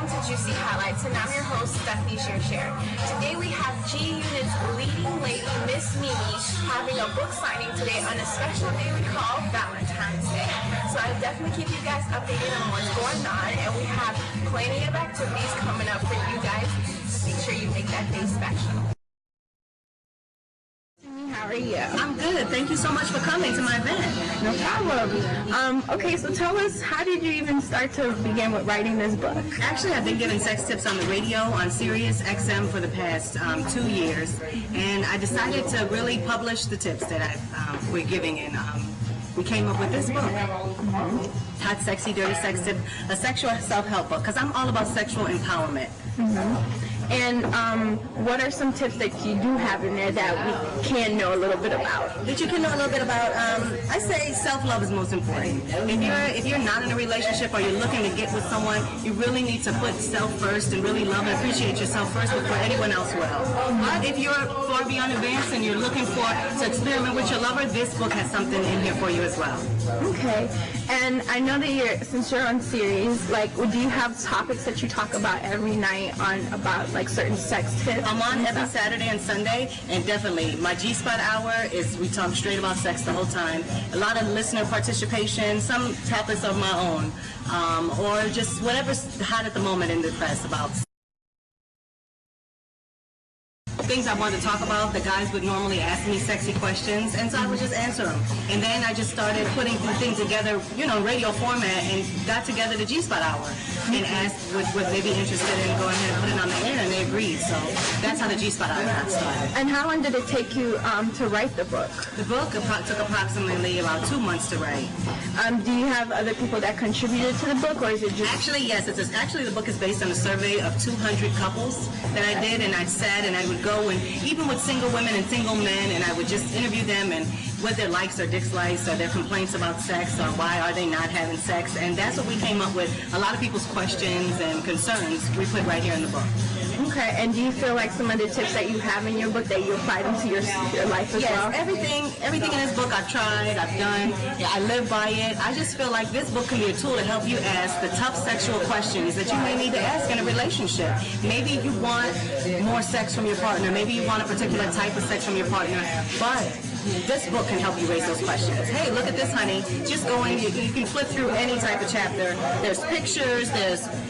welcome to Juicy Highlights, and I'm your host, Stephanie Share. Today we have G Unit's leading lady, Miss Mimi, having a book signing today on a special day we call Valentine's Day. So I'll definitely keep you guys updated on what's going on, and we have plenty of activities coming up for you guys. So make sure you make that day special. How are you? I'm good. Thank you so much for coming to my event. No problem. Okay, so tell us, how did you even start to begin with writing this book? Actually, I've been giving sex tips on the radio on Sirius XM for the past 2 years, and I decided to really publish the tips that we're giving, and we came up with this book. Hot, Sexy, Dirty Sex Tip, a sexual self-help book, because I'm all about sexual empowerment. And what are some tips that you do have in there that we can know a little bit about? That you can know a little bit about, I say self-love is most important. If you're not in a relationship or you're looking to get with someone, you really need to put self first and really love and appreciate yourself first before anyone else will. But if you're far beyond advanced and you're looking to experiment with your lover, this book has something in here for you as well. Okay. And I know that since you're on series, like, do you have topics that you talk about every night about like certain sex tips? I'm on every Saturday and Sunday, and definitely my G-Spot hour is we talk straight about sex the whole time. A lot of listener participation, some topics of my own, or just whatever's hot at the moment in the press about things I wanted to talk about. The guys would normally ask me sexy questions, and so I would just answer them. And then I just started putting things together, radio format, and got together the G-Spot hour and asked would they be interested in going ahead and put it on the air, and they agreed. So that's how the G-Spot hour got started. And how long did it take you to write the book? The book took approximately about 2 months to write. Do you have other people that contributed to the book, or is it just... Actually, yes. Actually, the book is based on a survey of 200 couples that I did, and I sat and I would go and even with single women and single men, and I would just interview them and what their likes or dislikes or their complaints about sex or why are they not having sex, and that's what we came up with. A lot of people's questions and concerns we put right here in the book. Okay, and do you feel like some of the tips that you have in your book that you apply them to your life as well? Yes, everything in this book I've tried, I've done, I live by it. I just feel like this book can be a tool to help you ask the tough sexual questions that you may need to ask in a relationship. Maybe you want more sex from your partner, maybe you want a particular type of sex from your partner, but this book can help you raise those questions. Hey, look at this, honey. Just you can flip through any type of chapter. There's pictures,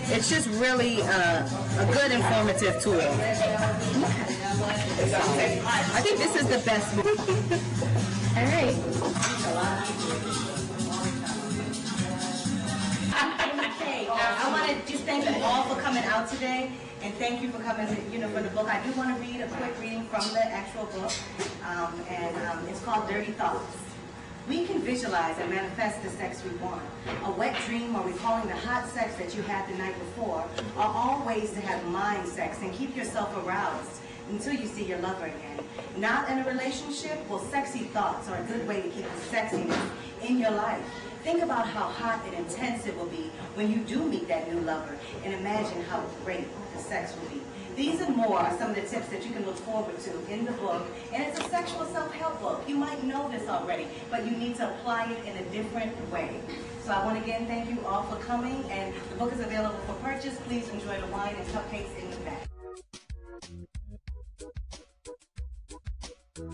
it's just really a good informative tool. I think this is the best book. All right. I want to just thank you all for coming out today, and thank you for coming for the book. I do want to read a quick reading from the actual book, and it's called Dirty Thoughts. We can visualize and manifest the sex we want. A wet dream or recalling the hot sex that you had the night before are all ways to have mind sex and keep yourself aroused until you see your lover again. Not in a relationship? Well, sexy thoughts are a good way to keep the sexiness in your life. Think about how hot and intense it will be when you do meet that new lover, and imagine how great the sex will be. These and more are some of the tips that you can look forward to in the book, and it's a sexual self-help book. You might know this already, but you need to apply it in a different way. So I want to again thank you all for coming, and the book is available for purchase. Please enjoy the wine and cupcakes in the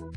back.